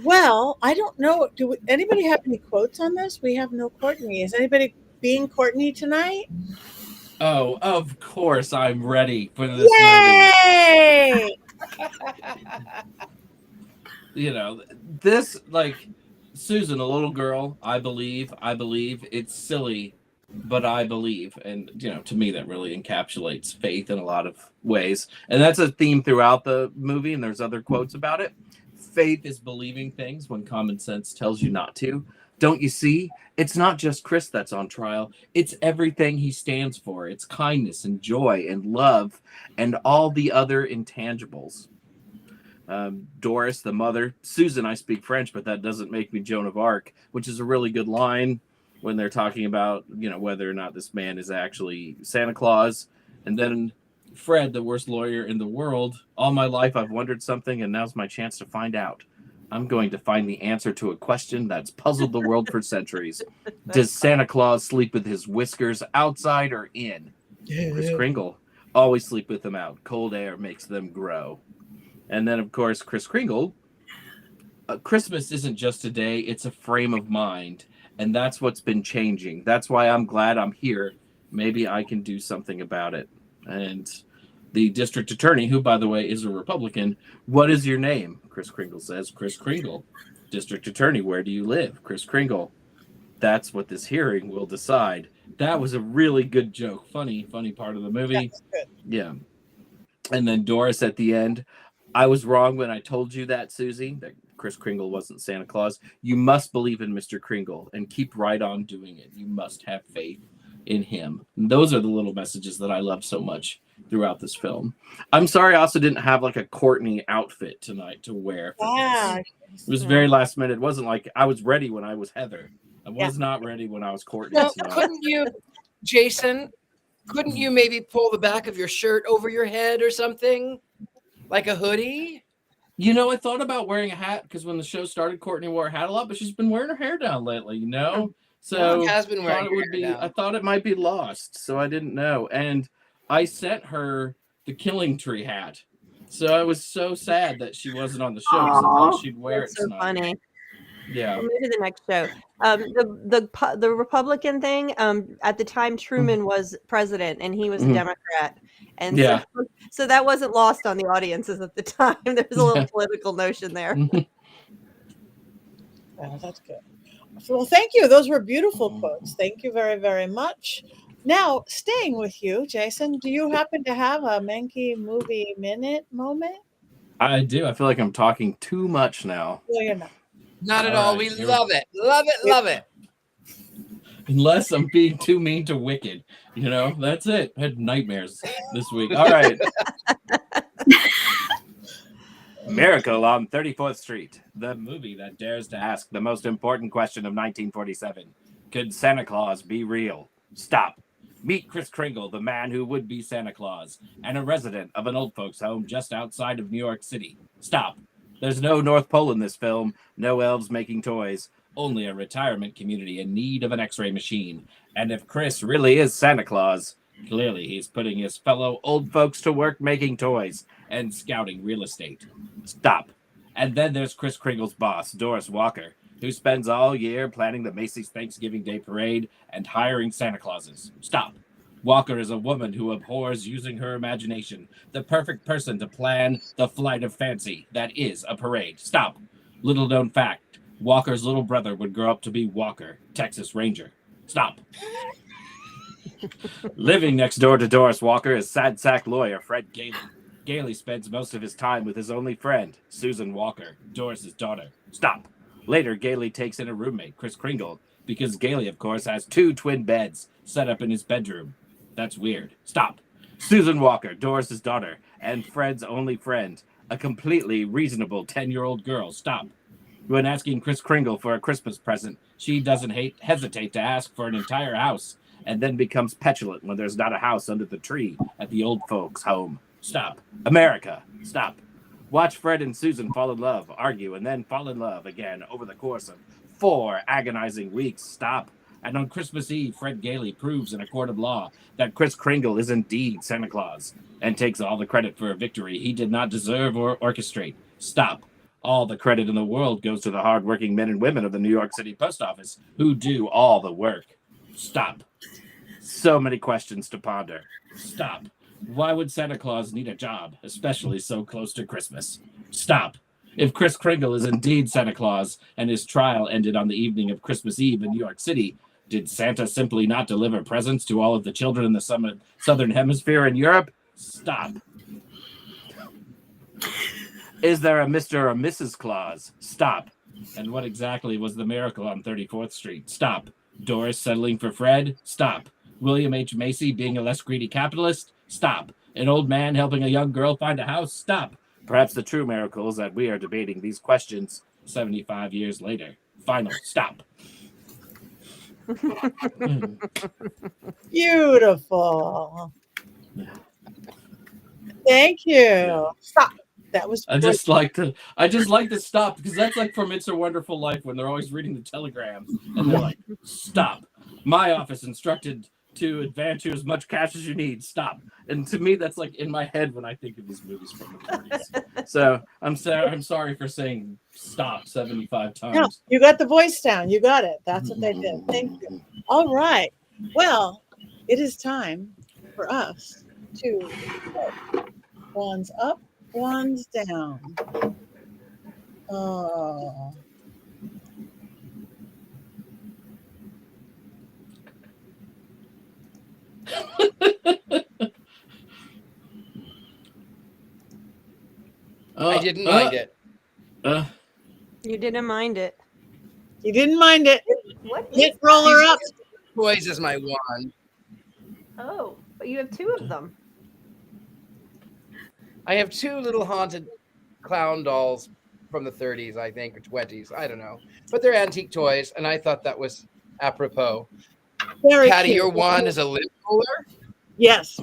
Well, I don't know. Anybody have any quotes on this? We have no Courtney. Is anybody being Courtney tonight? Oh, of course I'm ready for this movie. Yay! You know, this, like, Susan, a little girl, I believe, it's silly, but I believe. And, you know, to me, that really encapsulates faith in a lot of ways. And that's a theme throughout the movie, and there's other quotes about it. Faith is believing things when common sense tells you not to. Don't you see? It's not just Chris that's on trial. It's everything he stands for. It's kindness and joy and love and all the other intangibles. Doris, the mother. Susan, I speak French, but that doesn't make me Joan of Arc, which is a really good line when they're talking about, you know, whether or not this man is actually Santa Claus. And then Fred, the worst lawyer in the world. All my life I've wondered something, and now's my chance to find out. I'm going to find the answer to a question that's puzzled the world for centuries. Does Santa Claus sleep with his whiskers outside or in? Kris Kringle. Always sleep with them out. Cold air makes them grow. And then, of course, Kris Kringle. Christmas isn't just a day. It's a frame of mind. And that's what's been changing. That's why I'm glad I'm here. Maybe I can do something about it. And the district attorney, who, by the way, is a Republican, what is your name? Kris Kringle says, Kris Kringle. District attorney, where do you live? Kris Kringle. That's what this hearing will decide. That was a really good joke. Funny part of the movie. Yeah. And then Doris at the end. I was wrong when I told you that, Susie, that Kris Kringle wasn't Santa Claus. You must believe in Mr. Kringle and keep right on doing it. You must have faith in him. And those are the little messages that I love so much throughout this film. I'm sorry I also didn't have like a Courtney outfit tonight to wear. Yeah. It was very last minute. It wasn't like I was ready when I was Heather. I was not ready when I was Courtney. Well, couldn't you, Jason, couldn't you maybe pull the back of your shirt over your head or something? Like a hoodie? You know, I thought about wearing a hat because when the show started, Courtney wore a hat a lot, but she's been wearing her hair down lately, you know? So She has been wearing her hair down. I thought it might be lost, so I didn't know. And I sent her the Killing Tree hat. So I was so sad that she wasn't on the show because I thought she'd wear That's it so tonight. funny. Yeah. Well, maybe the next show. The Republican thing. At the time, Truman was president, and he was a Democrat, and so that wasn't lost on the audiences at the time. There was a little political notion there. Oh, that's good. Well, thank you. Those were beautiful quotes. Thank you very, very much. Now, staying with you, Jason, do you happen to have a Mankey movie minute moment? I do. I feel like I'm talking too much now. Well, you're not. Not at all. Right, We love it. Love it. Love it. Unless I'm being too mean to Wicked. You know, that's it. I had nightmares this week. All right. Miracle on 34th Street, the movie that dares to ask the most important question of 1947. Could Santa Claus be real? Stop. Meet Kris Kringle, the man who would be Santa Claus, and a resident of an old folks' home just outside of New York City. Stop. There's no North Pole in this film, no elves making toys, only a retirement community in need of an X-ray machine. And if Chris really is Santa Claus, clearly he's putting his fellow old folks to work making toys and scouting real estate. Stop. And then there's Kris Kringle's boss, Doris Walker, who spends all year planning the Macy's Thanksgiving Day Parade and hiring Santa Clauses. Stop. Walker is a woman who abhors using her imagination, the perfect person to plan the flight of fancy that is a parade. Stop. Little known fact, Walker's little brother would grow up to be Walker, Texas Ranger. Stop. Living next door to Doris Walker is sad sack lawyer Fred Gailey. Gailey spends most of his time with his only friend, Susan Walker, Doris's daughter. Stop. Later, Gailey takes in a roommate, Chris Kringle, because Gailey, of course, has 2 twin beds set up in his bedroom. That's weird. Stop. Susan Walker, Doris's daughter, and Fred's only friend, a completely reasonable 10-year-old girl. Stop. When asking Chris Kringle for a Christmas present, she doesn't hesitate to ask for an entire house, and then becomes petulant when there's not a house under the tree at the old folks' home. Stop. America. Stop. Watch Fred and Susan fall in love, argue, and then fall in love again over the course of 4 agonizing weeks. Stop. And on Christmas Eve, Fred Gailey proves in a court of law that Chris Kringle is indeed Santa Claus and takes all the credit for a victory he did not deserve or orchestrate. Stop. All the credit in the world goes to the hardworking men and women of the New York City Post Office who do all the work. Stop. So many questions to ponder. Stop. Why would Santa Claus need a job, especially so close to Christmas? Stop. If Chris Kringle is indeed Santa Claus and his trial ended on the evening of Christmas Eve in New York City, did Santa simply not deliver presents to all of the children in the Southern Hemisphere and Europe? Stop. Is there a Mr. or Mrs. Claus? Stop. And what exactly was the miracle on 34th Street? Stop. Doris settling for Fred? Stop. William H. Macy being a less greedy capitalist? Stop. An old man helping a young girl find a house? Stop. Perhaps the true miracle is that we are debating these questions 75 years later. Final stop. Beautiful. Thank you. Stop. That was I just like to stop, because that's like from It's a Wonderful Life when they're always reading the telegrams and they're like, stop. My office instructed to advance you as much cash as you need. Stop. And to me, that's like in my head when I think of these movies from the 40s. So I'm sorry for saying stop 75 times. No, you got the voice down. You got it. That's what they did. Thank you. All right. Well, it is time for us to go. One's up, one's down. Oh. I didn't mind it. You didn't mind it. You didn't mind it. What? Hit roller up. Toys is my wand. Oh, but you have 2 of them. I have 2 little haunted clown dolls from the 30s, I think, or 20s. I don't know. But they're antique toys, and I thought that was apropos. Very Patty, cute. your wand is a lip roller? Yes.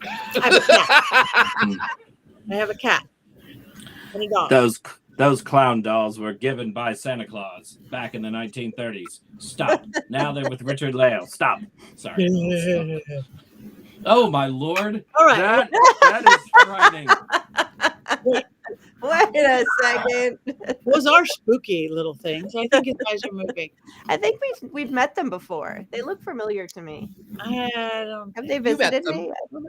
I have a cat. I have a cat. And a dog. Those clown dolls were given by Santa Claus back in the 1930s. Stop. Now they're with Richard-Lael. Stop. Sorry. Oh my lord. All right. That is frightening. Wait a second. Those are spooky little things. I think you guys are moving. I think we've met them before. They look familiar to me. I don't. Have they met visited them. me? I don't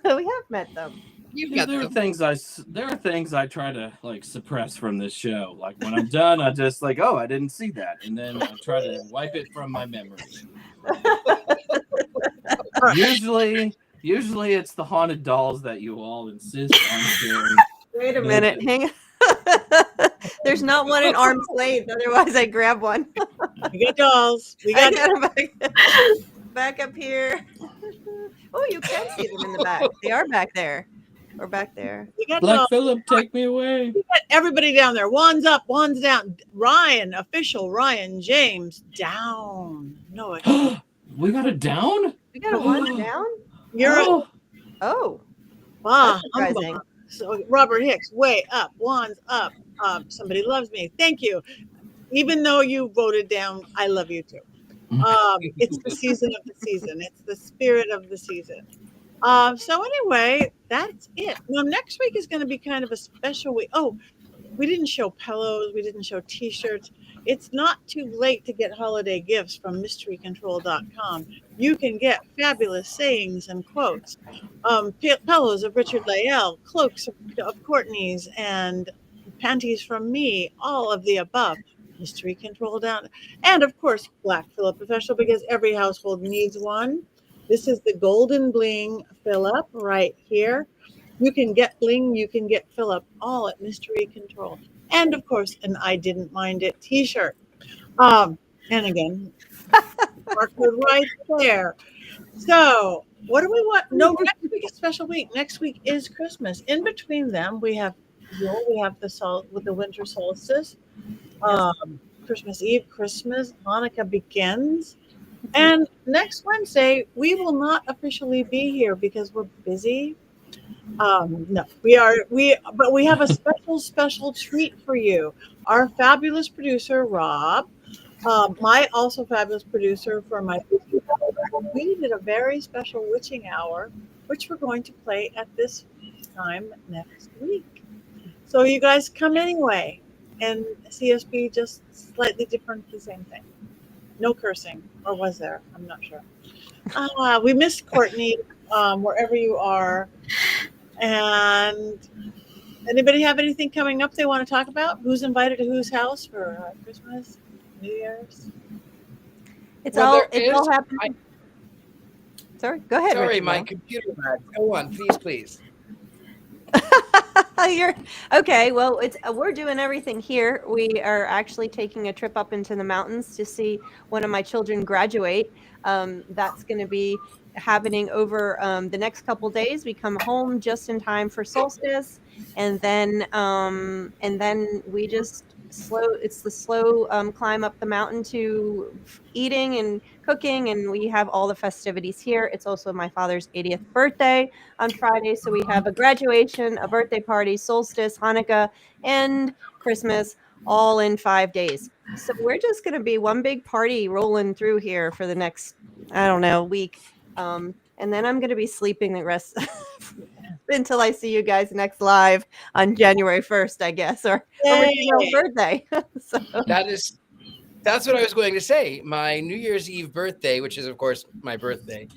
know. We have met them. There are things I try to like suppress from this show. Like when I'm done, I just like, oh, I didn't see that, and then I try to wipe it from my memory. Usually it's the haunted dolls that you all insist on sharing. Wait a minute, hang on. There's not one in arm's length. Otherwise, I grab one. We got dolls. We got them back up here. Oh, you can see them in the back. They are back there. Or back there. We got Black dolls. Phillip, take me away. We got everybody down there. One's up, one's down. Ryan, official Ryan James, down. No, We got it down? We got a one down? you're Oh. wow. That's surprising. So Robert Hicks, way up. One's up. Somebody loves me. Thank you. Even though you voted down, I love you too. It's the season of the season. It's the spirit of the season. So anyway, that's it. Now next week is going to be kind of a special week. Oh, we didn't show pillows. We didn't show T-shirts. It's not too late to get holiday gifts from mysterycontrol.com. You can get fabulous sayings and quotes, pillows of Richard-Lael, cloaks of Courtney's, and panties from me, all of the above. Mystery control down. And of course, Black Phillip Professional, because every household needs one. This is the Golden Bling Phillip right here. You can get bling, you can get Phillip, all at Mystery Control. And of course, an I Didn't Mind It t-shirt. And again, barcode right there. So, what do we want? No, next week is a special week. Next week is Christmas. In between them, we have Yule, we have with the winter solstice, Christmas Eve, Christmas, Hanukkah begins. And next Wednesday, we will not officially be here because we're busy. No, but we have a special treat for you. Our fabulous producer, Rob, my also fabulous producer for my witching hour, we did a very special witching hour, which we're going to play at this time next week. So you guys come anyway and see us be just slightly different, the same thing. No cursing, or was there? I'm not sure. We missed Courtney, wherever you are. And anybody have anything coming up they want to talk about? Who's invited to whose house for Christmas, New Year's? It's all happening. Sorry, go ahead. Sorry, Richard, my computer lag. Go on, please. You're okay. Well, we're doing everything here. We are actually taking a trip up into the mountains to see one of my children graduate. That's going to be happening over the next couple days. We come home just in time for solstice, and then we just it's the slow climb up the mountain to eating and cooking, and we have all the festivities here. It's also my father's 80th birthday on Friday, so we have a graduation, a birthday party, solstice, Hanukkah, and Christmas all in 5 days. So we're just going to be one big party rolling through here for the next, I don't know, week. And then I'm going to be sleeping the rest until I see you guys next live on January 1st, I guess, or my birthday. So. That's what I was going to say. My New Year's Eve birthday, which is, of course, my birthday,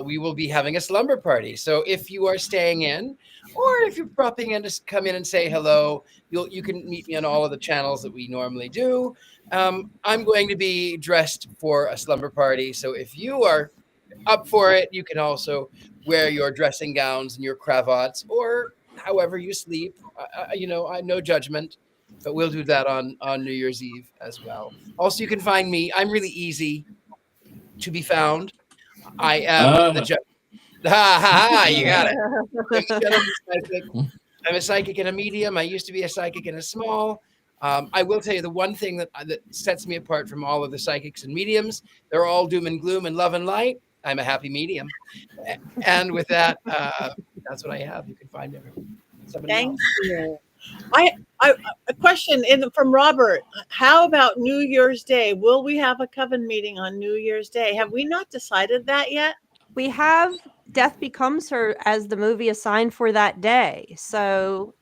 we will be having a slumber party. So if you are staying in, or if you're popping in to come in and say hello, you can meet me on all of the channels that we normally do. I'm going to be dressed for a slumber party. So if you are up for it, you can also wear your dressing gowns and your cravats, or however you sleep. No judgment. But we'll do that on New Year's Eve as well. Also, you can find me. I'm really easy to be found. I am the judge. You got it. I'm a psychic and a medium. I used to be a psychic and a small. I will tell you the one thing that sets me apart from all of the psychics and mediums. They're all doom and gloom and love and light. I'm a happy medium. And with that, that's what I have. You can find everyone. Thank you. A question from Robert. How about New Year's Day? Will we have a coven meeting on New Year's Day? Have we not decided that yet? We have Death Becomes Her as the movie assigned for that day. So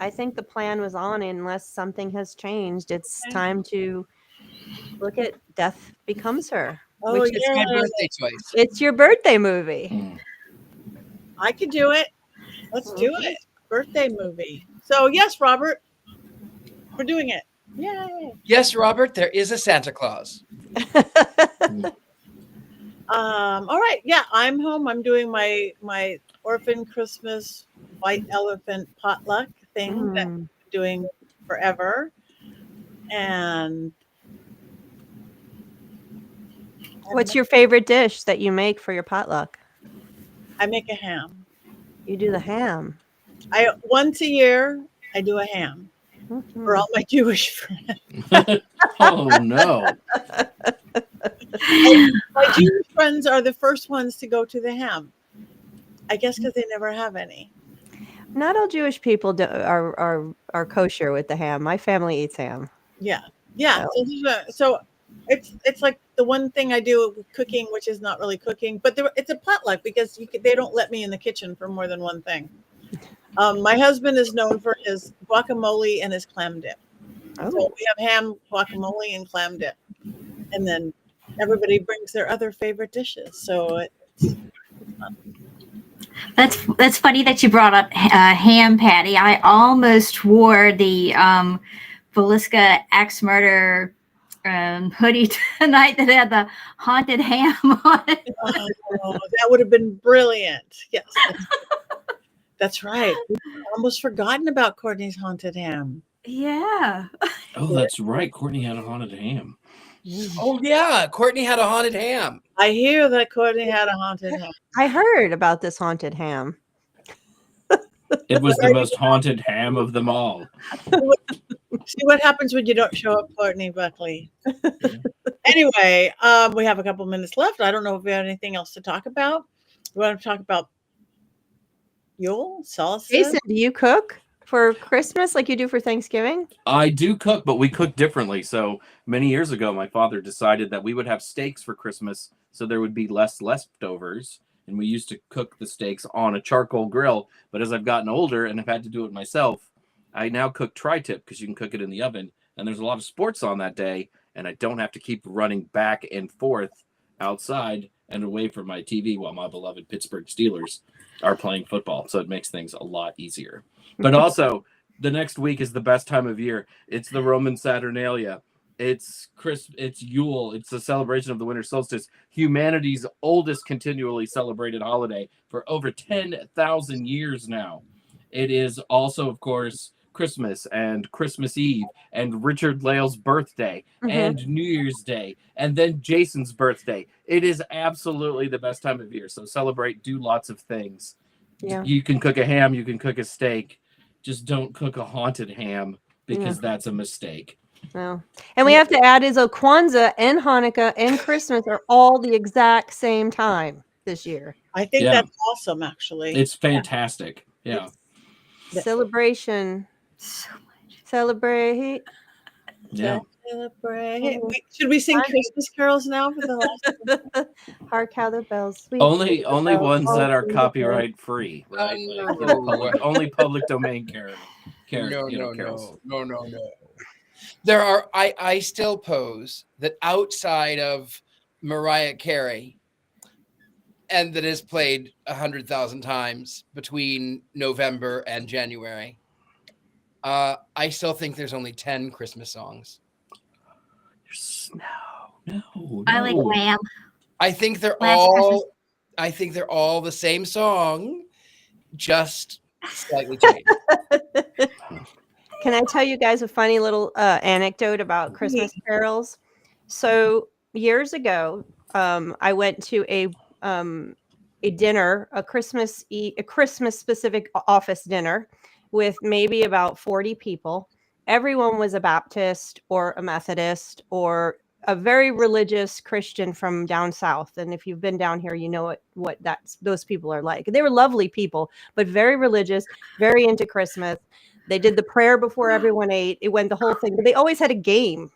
I think the plan was on, unless something has changed. It's time to look at Death Becomes Her. Oh, which is my birthday choice. It's your birthday movie. I could do it. Let's do it. Birthday movie. So yes, Robert, we're doing it. Yay. Yes, Robert, there is a Santa Claus. All right. Yeah, I'm home. I'm doing my orphan Christmas white elephant potluck thing that I'm doing forever. And what's your favorite dish that you make for your potluck? I make a ham. You do the ham. Once a year I do a ham for all my Jewish friends. Oh no. My Jewish friends are the first ones to go to the ham. I guess because they never have any. Not all Jewish people are kosher with the ham. My family eats ham. Yeah. So it's like the one thing I do with cooking, which is not really cooking, but it's a potluck because they don't let me in the kitchen for more than one thing. My husband is known for his guacamole and his clam dip. Oh. So we have ham, guacamole, and clam dip. And then everybody brings their other favorite dishes. So it's fun. That's funny that you brought up ham, Patty. I almost wore the Velisca Axe Murder hoodie tonight that had the haunted ham on it. Oh, that would have been brilliant. Yes, that's right. We've almost forgotten about Courtney's haunted ham. Yeah. Oh, that's right. Courtney had a haunted ham. Oh yeah, Courtney had a haunted ham. I hear that Courtney had a haunted ham. I heard about this haunted ham. It was the most haunted ham of them all. See what happens when you don't show up, Courtney Buckley. Anyway, we have a couple minutes left. I don't know if we have anything else to talk about. We want to talk about Yule, salsa. Jason, do you cook for Christmas like you do for Thanksgiving? I do cook, but we cook differently. So many years ago, my father decided that we would have steaks for Christmas, so there would be less leftovers. And we used to cook the steaks on a charcoal grill. But as I've gotten older and have had to do it myself, I now cook tri-tip because you can cook it in the oven. And there's a lot of sports on that day, and I don't have to keep running back and forth outside and away from my TV while my beloved Pittsburgh Steelers are playing football. So it makes things a lot easier. But also, the next week is the best time of year. It's the Roman Saturnalia. It's Yule. It's a celebration of the winter solstice, humanity's oldest continually celebrated holiday for over 10,000 years now. It is also, of course, Christmas and Christmas Eve and Richard-Lael's birthday and New Year's Day and then Jason's birthday. It is absolutely the best time of year. So celebrate, do lots of things. Yeah. You can cook a ham, you can cook a steak. Just don't cook a haunted ham because that's a mistake. No. And we have to add is Kwanzaa and Hanukkah and Christmas are all the exact same time this year. I think that's awesome, actually. It's fantastic. Yeah. Celebration. So much. Celebrate. Yeah. Celebrate. Should we sing Christmas carols now for the last? Hark how the bells. Sweet Only bells, ones that are all copyright free, right? Only public domain carols. No. There are. I still pose that outside of Mariah Carey, and that is played 100,000 times between November and January. I still think there's only 10 Christmas songs. No. I like Wham. I think they're all the same song, just slightly changed. Can I tell you guys a funny little anecdote about Christmas carols? So years ago, I went to a dinner, a Christmas specific office dinner with maybe about 40 people. Everyone was a Baptist or a Methodist or a very religious Christian from down south. And if you've been down here, you know what those people are like. They were lovely people, but very religious, very into Christmas. They did the prayer before everyone ate. It went the whole thing, but they always had a game.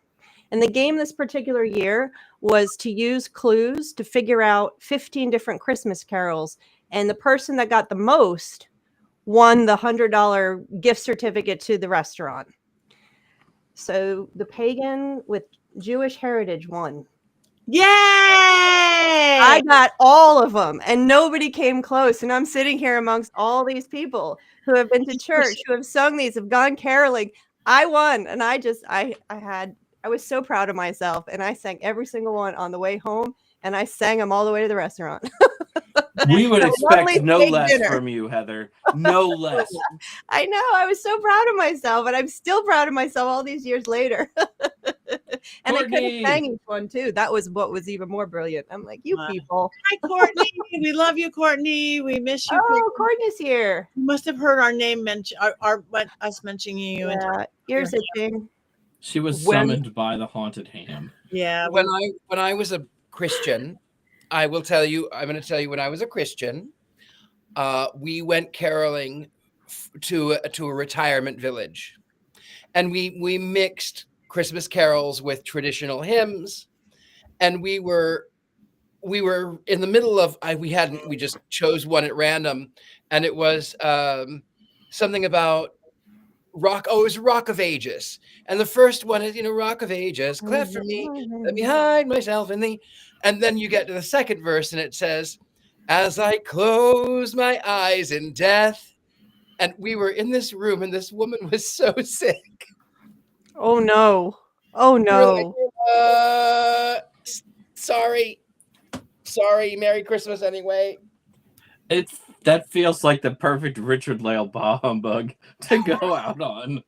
And the game this particular year was to use clues to figure out 15 different Christmas carols. And the person that got the most won the $100 gift certificate to the restaurant. So the pagan with Jewish heritage won. Yay! I got all of them and nobody came close. And I'm sitting here amongst all these people who have been to church, who have sung these, have gone caroling. I won. And I was so proud of myself. And I sang every single one on the way home. And I sang them all the way to the restaurant. We would expect no less from you, Heather. No less. I know. I was so proud of myself. And I'm still proud of myself all these years later. And Courtney. I could have sang each one too. That was what was even more brilliant. I'm like, you people. Hi, Courtney. We love you, Courtney. We miss you. Oh, Courtney's here. You must have heard our name mentioned, us mentioning you. Yeah, ears itching. She was summoned by the haunted ham. Yeah. When I was a Christian, I'm going to tell you when I was a Christian, we went caroling to a retirement village, and we mixed Christmas carols with traditional hymns, and we were in the middle of we just chose one at random, and it was something about rock. Oh, it was Rock of Ages, and the first one is Rock of Ages, cleft for me, let me hide myself in thee. And then you get to the second verse, and it says, as I close my eyes in death. And we were in this room, and this woman was so sick. Oh no. Oh We were no. like, sorry. Merry Christmas anyway. That feels like the perfect Richard-Lael bah humbug to go out on.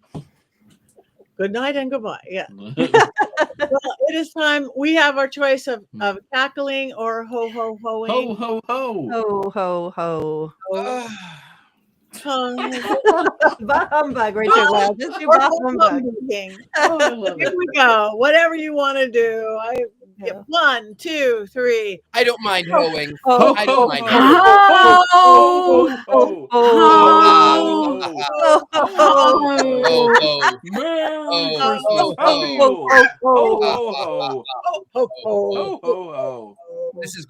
Good night and goodbye. Yeah. Well, it is time. We have our choice of cackling or ho-ho-hoing. Ho, ho, ho. Ho ho ho. Bah humbug, Richard-Lael. Just do bah humbug. Oh, I love Here it. we go. Whatever you want to do. Yeah. 1, 2, 3. I don't mind hoeing. Oh, I don't mind oh, hoeing. Oh, oh, oh, oh, oh, Oh, Merry Oh, Christmas. Happy oh, Yule. oh, Ho, ho, ho. Ho, ho, ho. Ho, ho, ho. This is